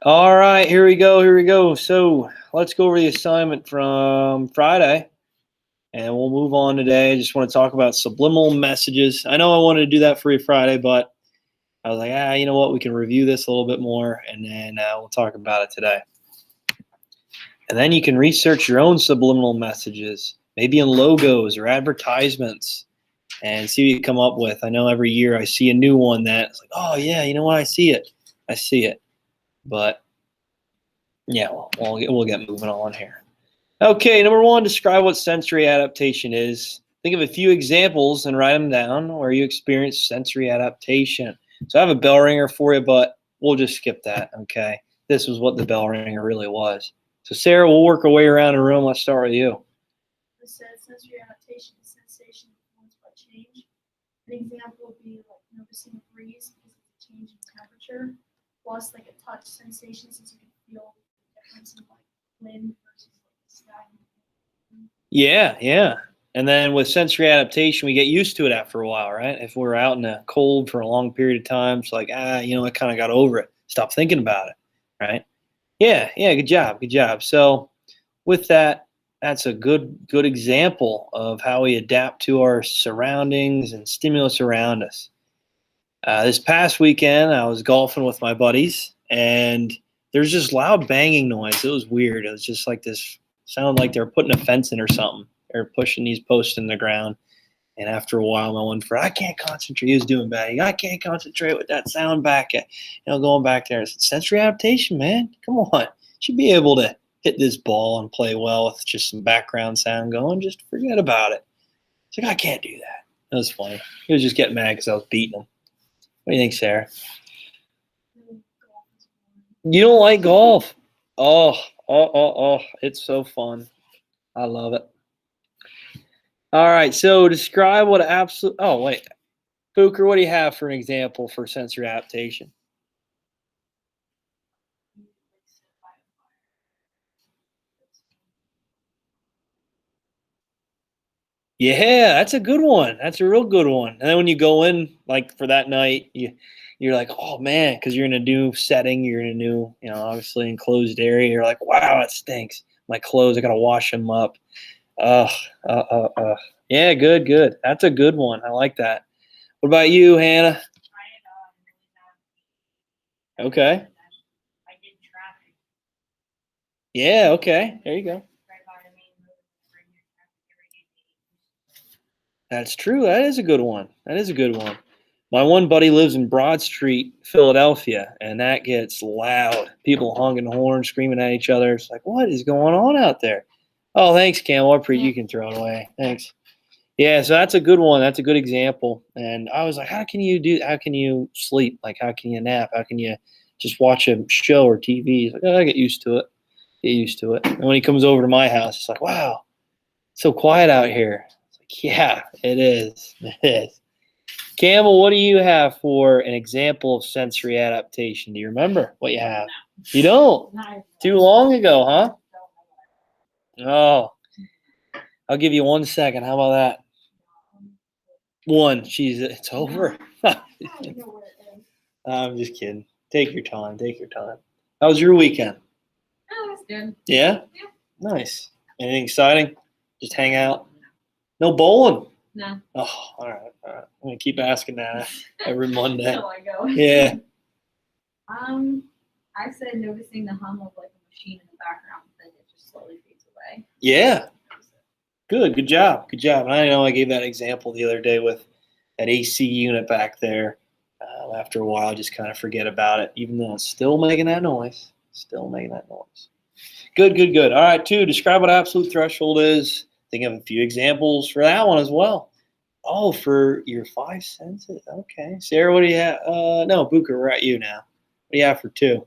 All right, here we go. Here we go. So let's go over the assignment from Friday, and we'll move on today. I just want to talk about subliminal messages. I know I wanted to do that for you Friday, but I was like, you know what? We can review this a little bit more, and then we'll talk about it today. And then you can research your own subliminal messages, maybe in logos or advertisements, and see what you come up with. I know every year I see a new one that's like, oh yeah, you know what? I see it. I see it. But yeah, we'll get moving on here. Okay, number one, describe what sensory adaptation is. Think of a few examples and write them down where you experience sensory adaptation. So I have a bell ringer for you, but we'll just skip that, okay? This was what the bell ringer really was. So Sarah, we'll work our way around the room. Let's start with you. It says sensory adaptation is sensation influenced by change. An example would be like noticing a breeze because it's a change in temperature, plus like a touch sensation since you can feel the difference in like wind versus like stagnant. Yeah. And then with sensory adaptation, we get used to it after a while, right? If we're out in the cold for a long period of time, it's like, I kind of got over it. Stop thinking about it, right? Yeah, good job. So with that, that's a good example of how we adapt to our surroundings and stimulus around us. This past weekend, I was golfing with my buddies, and there's just loud banging noise. It was weird. It was just like this, sounded like they were putting a fence in or something. They were pushing these posts in the ground. And after a while, my one friend, I can't concentrate. He was doing bad. I can't concentrate with that sound back at, going back there. I said, sensory adaptation, man. Come on. You should be able to hit this ball and play well with just some background sound going. Just forget about it. It's like, I can't do that. That was funny. He was just getting mad because I was beating him. What do you think, Sarah? You don't like golf? Oh. It's so fun. I love it. All right. So describe what absolute. Oh, wait. Booker, what do you have for an example for sensory adaptation? Yeah, that's a good one. That's a real good one. And then when you go in, like for that night, you're like, oh man, because you're in a new setting, you're in a new, obviously enclosed area. You're like, wow, it stinks. My clothes, I gotta wash them up. Ugh, Yeah, good. That's a good one. I like that. What about you, Hannah? Okay. Yeah, okay. There you go. That's true. That is a good one. My one buddy lives in Broad Street, Philadelphia, and that gets loud. People honking horns, screaming at each other. It's like, what is going on out there? Oh, thanks, Cam. You can throw it away. Thanks. Yeah, so that's a good one. That's a good example. And I was like, how can you sleep? Like, how can you nap? How can you just watch a show or TV? He's like, oh, I get used to it. And when he comes over to my house, it's like, wow, it's so quiet out here. It's like, yeah, it is. It is. Campbell, what do you have for an example of sensory adaptation? Do you remember what you have? You don't? Too long ago, huh? Oh, I'll give you 1 second. How about that? One. Jeez, it's over. I'm just kidding. Take your time. How was your weekend? Oh, that's good. Yeah? Nice. Anything exciting? Just hang out? No bowling? No. Oh, all right. I'm going to keep asking that every Monday. Until I go. Yeah. I said noticing the hum of like a machine in the background, then it just slowly fades away. Yeah. Good job. And I know I gave that example the other day with that AC unit back there. After a while, just kind of forget about it, even though it's still making that noise. Good. All right, 2, describe what absolute threshold is. Think of a few examples for that one as well. Oh, for your 5 senses. Okay. Sarah, what do you have? No, Booker, we're at you now. What do you have for 2?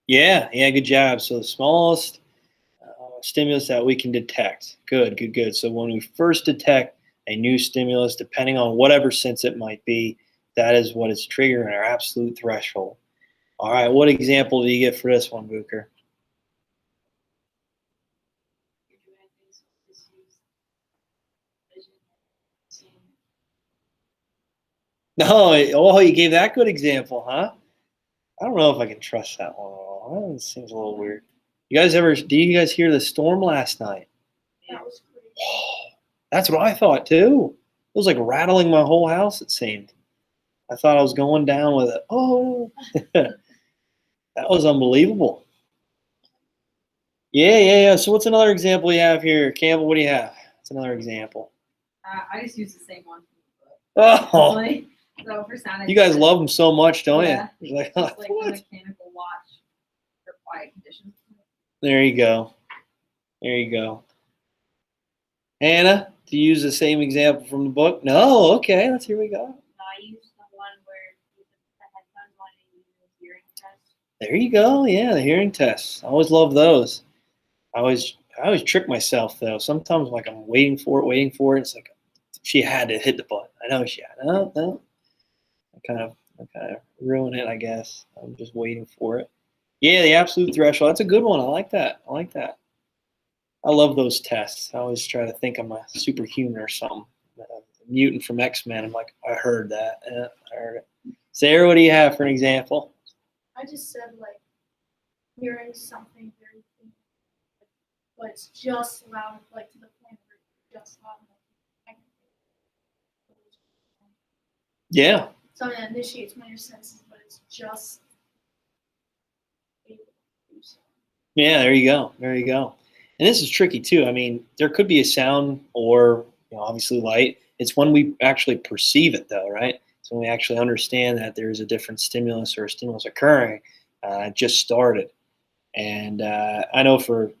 Yeah, good job. So the smallest stimulus that we can detect. Good. So when we first detect a new stimulus, depending on whatever sense it might be, that is what is triggering our absolute threshold. All right, what example do you get for this one, Booker? No, oh, you gave that good example, huh? I don't know if I can trust that one at all. That seems a little weird. Do you guys hear the storm last night? That was crazy. That's what I thought too. It was like rattling my whole house, it seemed. I thought I was going down with it. Oh, that was unbelievable. Yeah. So what's another example you have here? Campbell, what do you have? It's another example. I just use the same one. Oh, Like, so for sound, you guys love them so much, don't Yeah. you? You're like, just like the what? mechanical watch for quiet conditions. There you go. There you go. Anna, do you use the same example from the book? No. Okay, let's hear we go. No, I used the one where you put the headphones on and you use the hearing test. There you go. Yeah, the hearing tests. I always love those. I always trick myself though. Sometimes like I'm waiting for it. It's like she had to hit the button. I know she had. No. I kind of ruin it, I guess. I'm just waiting for it. Yeah, the absolute threshold. That's a good one. I like that. I love those tests. I always try to think I'm a superhuman or something. A mutant from X-Men. I'm like, I heard that. Yeah, I heard it. Sarah, what do you have for an example? I just said like hearing something very faint, but it's just loud, like to the point where it's just loud enough. Yeah. Something that initiates my senses, but it's just able to do so. Yeah, there you go. And this is tricky too. I mean, there could be a sound or obviously light. It's when we actually perceive it though, right? So when we actually understand that there's a different stimulus or a stimulus occurring, it just started. And I know for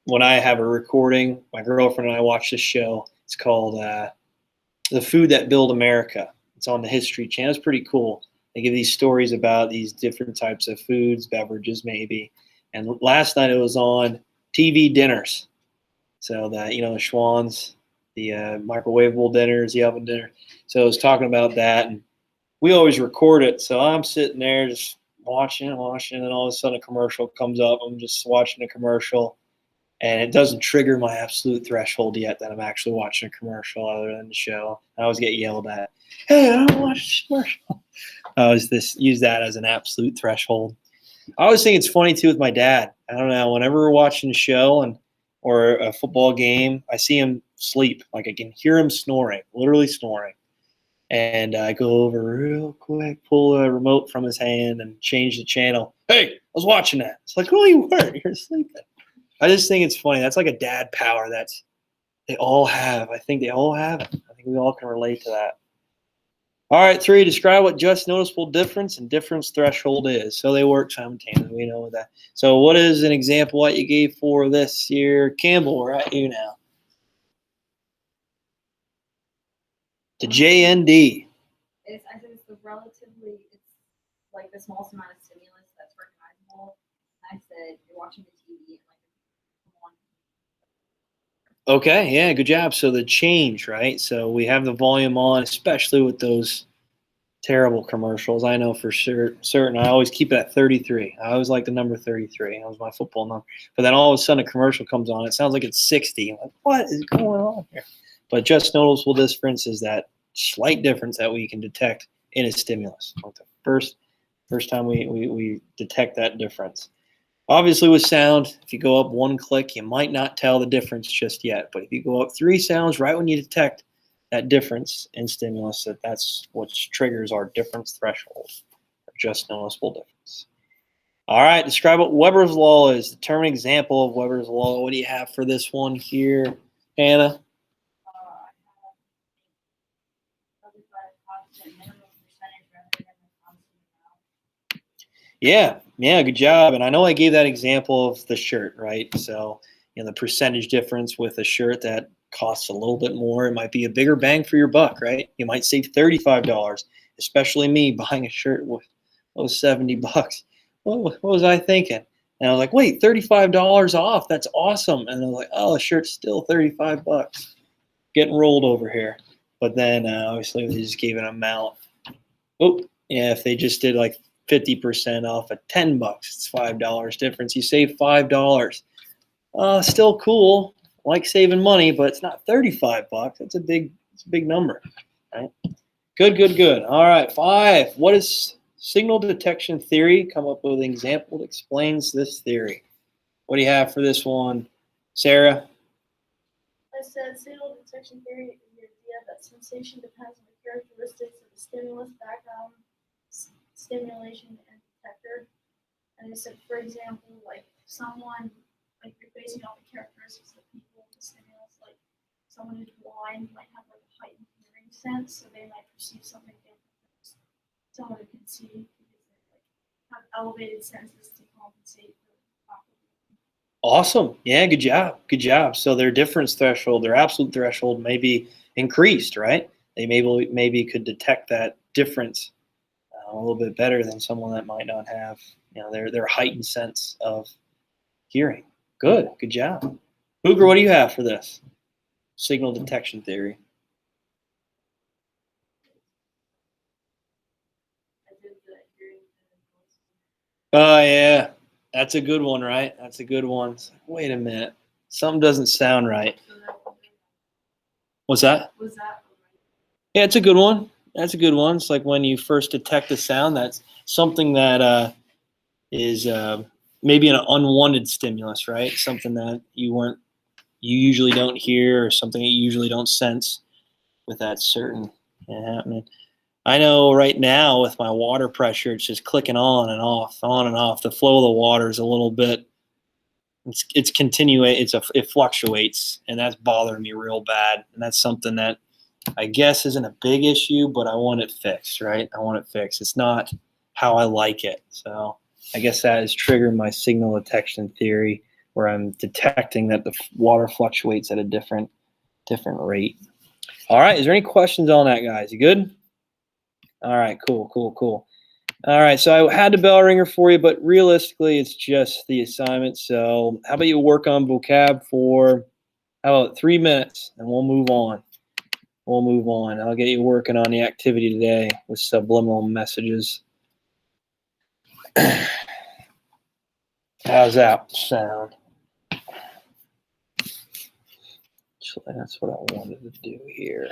when I have a recording, my girlfriend and I watch this show. It's called The Food That Built America. It's on the History Channel. It's pretty cool. They give these stories about these different types of foods, beverages maybe. And last night it was on TV dinners. So the the Schwann's, the microwavable dinners, the oven dinner. So I was talking about that, and we always record it. So I'm sitting there just watching, and all of a sudden a commercial comes up. I'm just watching a commercial, and it doesn't trigger my absolute threshold yet that I'm actually watching a commercial other than the show. I always get yelled at. Hey, I don't watch this commercial. I always use that as an absolute threshold. I always think it's funny too with my dad. I don't know. Whenever we're watching a show or a football game, I see him sleep. Like I can hear him snoring, literally snoring. And I go over real quick, pull a remote from his hand, and change the channel. Hey, I was watching that. It's like, oh, you weren't. You're sleeping. I just think it's funny. That's like a dad power they all have. I think they all have it. I think we all can relate to that. All right, 3, describe what just noticeable difference and difference threshold is. So they work simultaneously. We know that. So what is an example what you gave for this here? Campbell, we're at you now. The JND. I said it's like the smallest amount of stimulus that's recognizable. I said you're watching the TV and like one. Okay, yeah, good job. So the change, right? So we have the volume on, especially with those terrible commercials. I know for certain. I always keep it at 33. I always like the number 33. That was my football number. But then all of a sudden a commercial comes on. It sounds like it's 60. I'm like, what is going on here? But just noticeable difference is that slight difference that we can detect in a stimulus. Like the first time we detect that difference. Obviously with sound, if you go up 1 click, you might not tell the difference just yet. But if you go up 3 sounds right when you detect that difference in stimulus, that's what triggers our difference threshold, or just noticeable difference. All right, describe what Weber's law is. Determine an example of Weber's law. What do you have for this one here, Hannah? Yeah, good job. And I know I gave that example of the shirt, right? So, the percentage difference with a shirt that costs a little bit more, it might be a bigger bang for your buck, right? You might save $35, especially me buying a shirt with 70 bucks. What was I thinking? And I was like, wait, $35 off. That's awesome. And I was like, oh, the shirt's still 35 bucks. Getting rolled over here. But then obviously they just gave an amount. Oh, yeah, if they just did like 50% off at 10 bucks, it's $5 difference. You save $5. Still cool. Like saving money, but it's not 35 bucks. It's a big number, right? Good, good, good. All right, 5. What is signal detection theory? Come up with an example that explains this theory. What do you have for this one, Sarah? I said signal detection theory is the idea that sensation depends on the characteristics of the stimulus, background, stimulation, and detector. And I said, for example, like someone, like you're basing it on the characteristics of people, the stimulus, like someone who's blind might have like a heightened hearing sense, so they might perceive something different than someone who can see because they like have elevated senses to compensate for Awesome. Yeah, good job. Good job. So their difference threshold, their absolute threshold may be increased, right? They maybe could detect that difference a little bit better than someone that might not have, their heightened sense of hearing. Good. Good job. Booger, what do you have for this? Signal detection theory. Oh, yeah. That's a good one, right? That's a good one. It's like, wait a minute. Something doesn't sound right. What's that? Was that Yeah, it's a good one. That's a good one. It's like when you first detect a sound, that's something that is maybe an unwanted stimulus, right? Something that you usually don't hear, or something that you usually don't sense with that certain happening. I know right now with my water pressure, it's just clicking on and off, on and off. The flow of the water is a little bit, it's continuing, it fluctuates, and that's bothering me real bad. And that's something that I guess isn't a big issue, but I want it fixed, right? I want it fixed. It's not how I like it. So I guess that is triggering my signal detection theory, where I'm detecting that the water fluctuates at a different rate. All right. Is there any questions on that, guys? You good? All right. Cool. All right. So I had the bell ringer for you, but realistically, it's just the assignment. So how about you work on vocab for, how about 3 minutes, and we'll move on. I'll get you working on the activity today with subliminal messages. How's that sound? Actually, that's what I wanted to do here.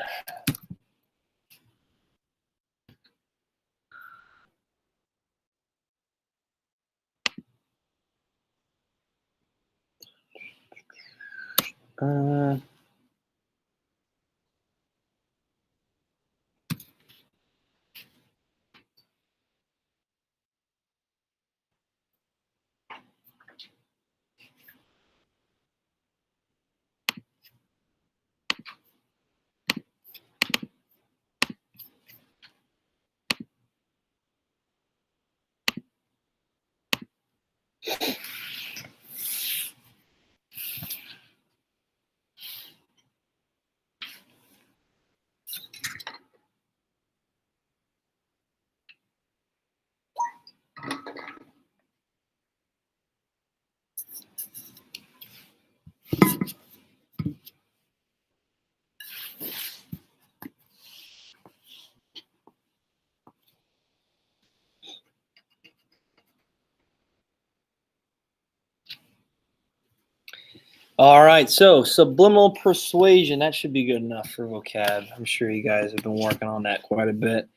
All right, so subliminal persuasion, that should be good enough for vocab. I'm sure you guys have been working on that quite a bit.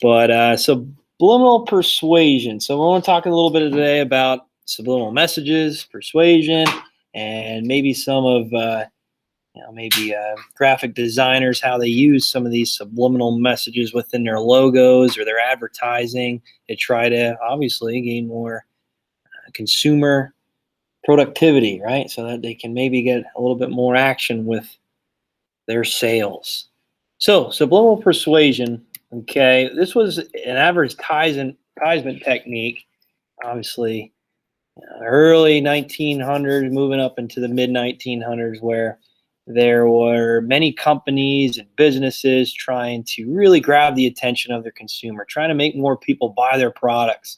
But subliminal persuasion. So we want to talk a little bit today about subliminal messages, persuasion, and maybe some of graphic designers, how they use some of these subliminal messages within their logos or their advertising to try to obviously gain more consumer productivity, right? So that they can maybe get a little bit more action with their sales. So subliminal persuasion, okay, this was an advertisement technique, obviously early 1900s, moving up into the mid 1900s, where there were many companies and businesses trying to really grab the attention of their consumer, trying to make more people buy their products.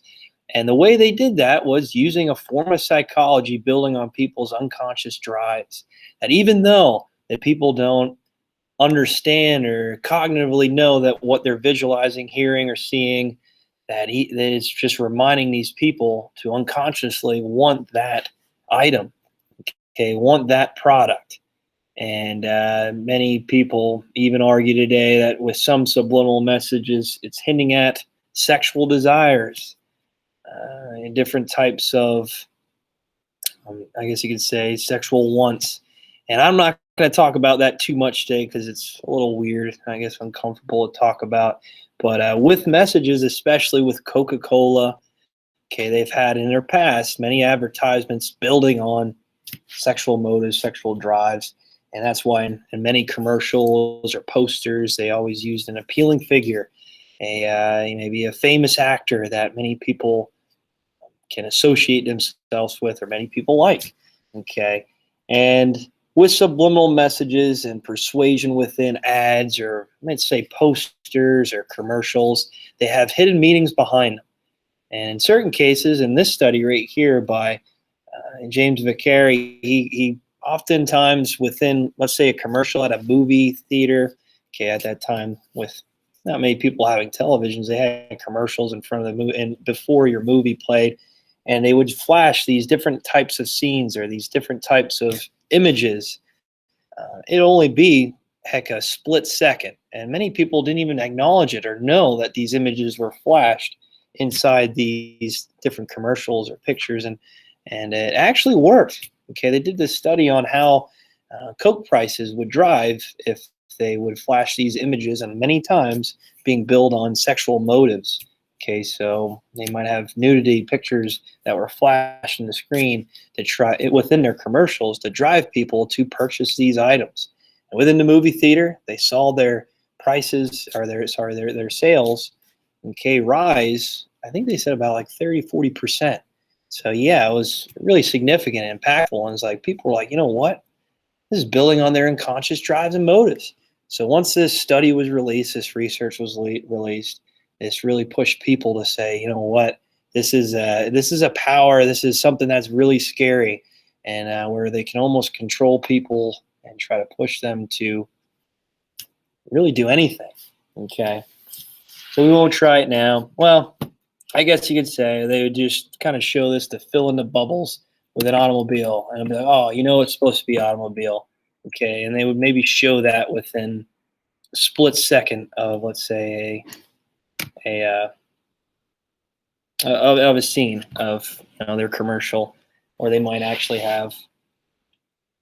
And the way they did that was using a form of psychology building on people's unconscious drives. That even though that people don't understand or cognitively know that what they're visualizing, hearing, or seeing, that it's just reminding these people to unconsciously want that item, okay, want that product. And many people even argue today that with some subliminal messages, it's hinting at sexual desires and different types of, I guess you could say, sexual wants. And I'm not going to talk about that too much today because it's a little weird, I guess, uncomfortable to talk about. But with messages, especially with Coca-Cola, okay, they've had in their past many advertisements building on sexual motives, sexual drives. And that's why in many commercials or posters, they always used an appealing figure, maybe a famous actor that many people can associate themselves with or many people like. Okay. And with subliminal messages and persuasion within ads or let's say posters or commercials, they have hidden meanings behind them. And in certain cases, in this study right here by James Vicari, he oftentimes within, let's say, a commercial at a movie theater, okay, at that time with not many people having televisions, they had commercials in front of the movie and before your movie played, and they would flash these different types of scenes or these different types of images. It'd only be, heck, a split second, and many people didn't even acknowledge it or know that these images were flashed inside these different commercials or pictures, and it actually worked. Okay, they did this study on how Coke prices would drive if they would flash these images, and many times being billed on sexual motives. Okay, so they might have nudity pictures that were flashed in the screen to try it within their commercials to drive people to purchase these items. And within the movie theater, they saw their prices or their sales, okay, rise. I think they said about like 30-40%. So yeah, it was really significant and impactful. And it's like people were like, you know what? This is building on their unconscious drives and motives. So once this study was released, this research was released, this really pushed people to say, you know what? This is a power. This is something that's really scary, and where they can almost control people and try to push them to really do anything. Okay, so we won't try it now. Well, I guess you could say they would just kind of show this to fill in the bubbles with an automobile, and be like, oh, you know, it's supposed to be automobile, okay, and they would maybe show that within a split second of, let's say, of a scene of their commercial, or they might actually have,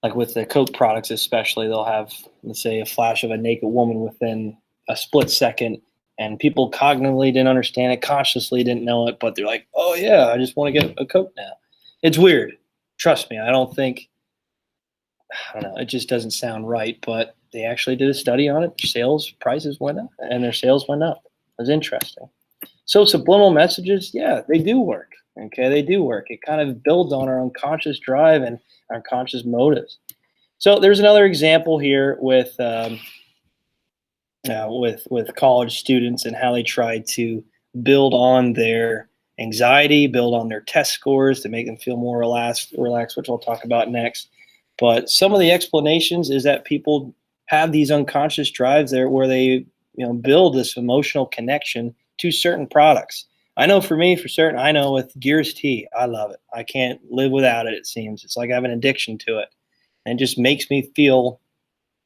like with the Coke products especially, they'll have, let's say, a flash of a naked woman within a split second, and people cognitively didn't understand it, consciously didn't know it, but they're like, oh yeah, I just want to get a Coke now. It's weird. Trust me, I don't know, it just doesn't sound right, but they actually did a study on it. Sales prices went up, and their sales went up. It was interesting. So subliminal messages, yeah, they do work. Okay, they do work. It kind of builds on our unconscious drive and our unconscious motives. So there's another example here with college students and how they try to build on their anxiety, build on their test scores to make them feel more relaxed, which I'll talk about next. But some of the explanations is that people have these unconscious drives there where they build this emotional connection to certain products. I know for me, for certain, I know with Gears Tea, I love it. I can't live without it, it seems. It's like I have an addiction to it. And it just makes me feel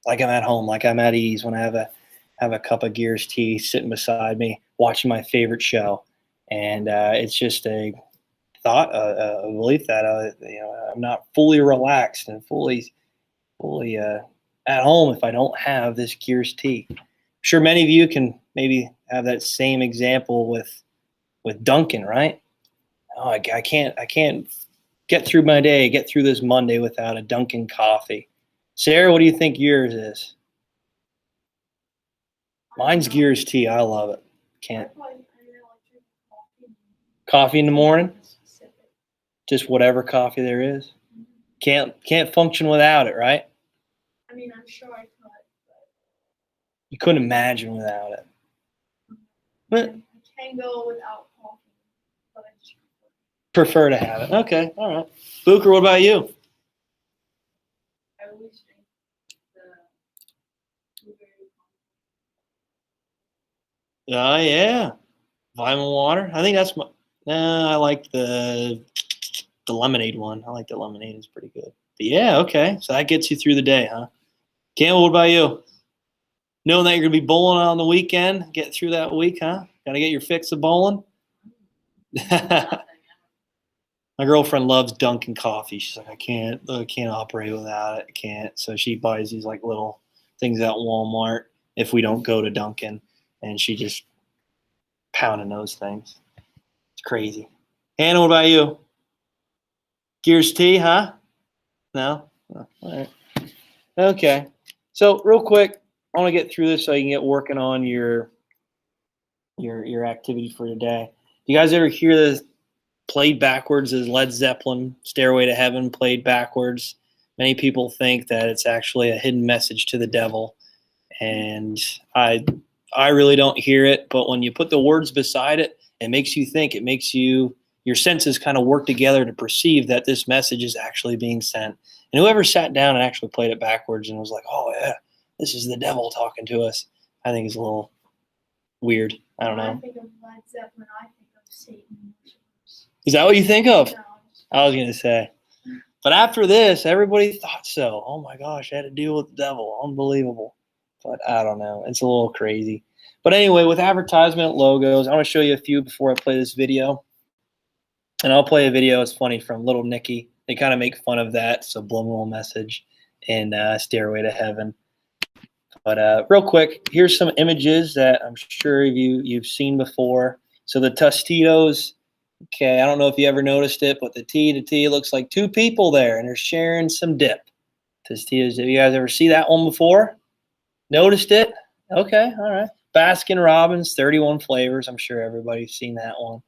like I'm at home, like I'm at ease when I have a cup of Gears Tea sitting beside me, watching my favorite show. And it's just a thought, a belief that I'm not fully relaxed and fully at home if I don't have this Gears Tea. I'm sure many of you can maybe have that same example with Dunkin', right? Oh, I can't get through my day, get through this Monday without a Dunkin' coffee. Sarah, what do you think yours is? Mine's Gears Tea. I love it. Can't. Coffee in the morning? Just whatever coffee there is. Can't function without it, right? I mean, I'm sure I could, but You couldn't imagine without it. But I can go without coffee, but I just prefer to have it. Okay, all right. Booker, what about you? I always drink the blueberry. Oh yeah, vitamin water. I think that's my. I like the lemonade one. I like the lemonade. It's pretty good. But yeah, okay. So that gets you through the day, huh? Campbell, what about you? Knowing that you're going to be bowling on the weekend, get through that week, huh? Got to get your fix of bowling? My girlfriend loves Dunkin' coffee. She's like, I can't operate without it. I can't. So she buys these like little things at Walmart if we don't go to Dunkin', and she just pounding those things. It's crazy. Hannah, what about you? Gears tea, huh? No? Oh, all right. Okay. So real quick, I want to get through this so you can get working on your activity for today. You guys ever hear this played backwards as Led Zeppelin, Stairway to Heaven played backwards? Many people think that it's actually a hidden message to the devil. And I really don't hear it, but when you put the words beside it, it makes you think. It makes your senses kind of work together to perceive that this message is actually being sent. And whoever sat down and actually played it backwards and was like, oh yeah, this is the devil talking to us, I think is a little weird. I don't know. When I think of Led Zeppelin, I think of Satan. Is that what you think of? No, I was going to say. But after this, everybody thought so. Oh my gosh, I had to deal with the devil. Unbelievable. But I don't know. It's a little crazy. But anyway, with advertisement logos, I want to show you a few before I play this video. And I'll play a video. It's funny from Little Nicky. They kind of make fun of that subliminal message in Stairway to Heaven. But real quick, here's some images that I'm sure you've seen before. So the Tostitos. Okay, I don't know if you ever noticed it, but the T to T looks like two people there, and they're sharing some dip. Tostitos, have you guys ever see that one before? Noticed it? Okay, all right. Baskin Robbins, 31 flavors. I'm sure everybody's seen that one.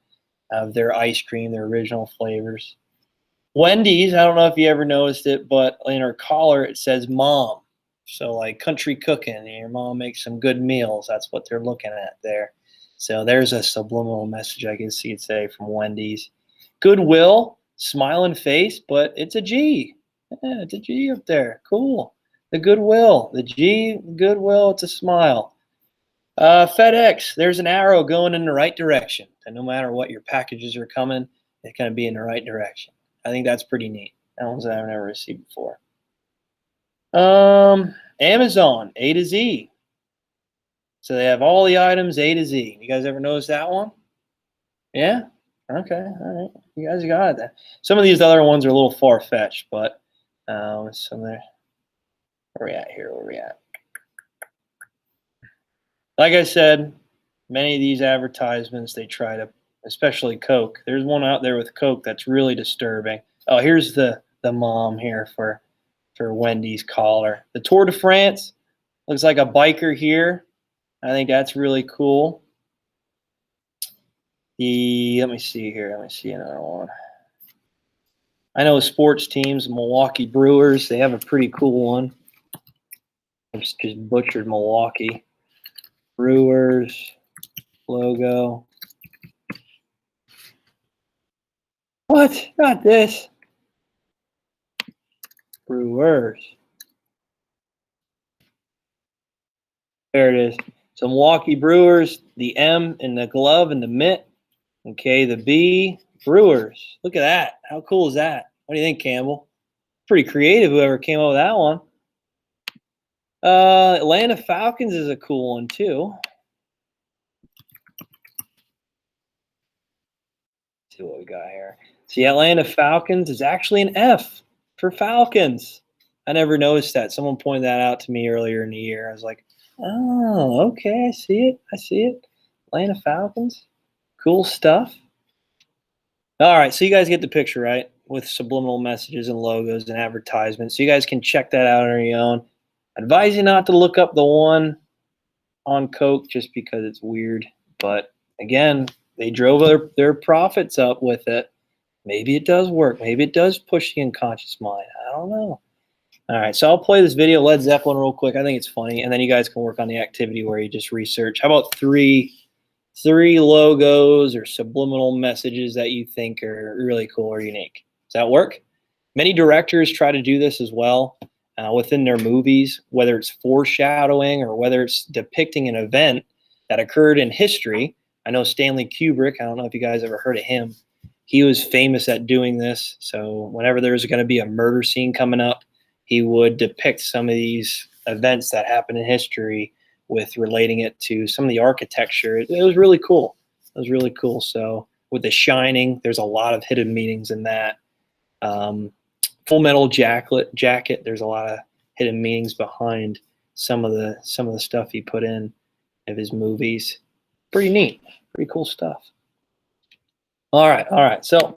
Of their ice cream, their original flavors. Wendy's, I don't know if you ever noticed it, but in her collar it says mom. So like country cooking, and your mom makes some good meals. That's what they're looking at there. So there's a subliminal message, I guess you could say, from Wendy's. Goodwill, smiling face, but it's a G. Yeah, it's a G up there. Cool. The Goodwill, the G, Goodwill, it's a smile. FedEx, there's an arrow going in the right direction. And no matter what your packages are coming, it's going to be in the right direction. I think that's pretty neat. That one's that I've never received before. Amazon, A to Z. So they have all the items A to Z. You guys ever notice that one? Yeah? Okay. All right. You guys got it. Some of these other ones are a little far-fetched, but some there. Where are we at here? Where are we at? Like I said, many of these advertisements, they try to, especially Coke. There's one out there with Coke that's really disturbing. Oh, here's the mom here for Wendy's collar. The Tour de France looks like a biker here. I think that's really cool. Let me see here. Let me see another one. I know sports teams, Milwaukee Brewers, they have a pretty cool one. I just butchered Milwaukee. Brewers logo. What? Not this. Brewers. There it is. So Milwaukee Brewers, the M in the glove and the mitt. Okay, the B, Brewers. Look at that. How cool is that? What do you think, Campbell? Pretty creative, whoever came up with that one. Atlanta Falcons is a cool one, too. Let's see what we got here. See, Atlanta Falcons is actually an F for Falcons. I never noticed that. Someone pointed that out to me earlier in the year. I was like, oh, okay, I see it. I see it. Atlanta Falcons. Cool stuff. All right, so you guys get the picture, right? With subliminal messages and logos and advertisements. So you guys can check that out on your own. I advise you not to look up the one on Coke just because it's weird. But again, they drove their profits up with it. Maybe it does work. Maybe it does push the unconscious mind. I don't know. All right, so I'll play this video, Led Zeppelin, real quick. I think it's funny. And then you guys can work on the activity where you just research. How about three logos or subliminal messages that you think are really cool or unique? Does that work? Many directors try to do this as well within their movies, whether it's foreshadowing or whether it's depicting an event that occurred in history. I know Stanley Kubrick, I don't know if you guys ever heard of him. He was famous at doing this. So whenever there's going to be a murder scene coming up, he would depict some of these events that happened in history with relating it to some of the architecture. It was really cool. It was really cool. So with The Shining, there's a lot of hidden meanings in that. Full Metal Jacket, there's a lot of hidden meanings behind some of the stuff he put in of his movies. Pretty neat, pretty cool stuff. All right. So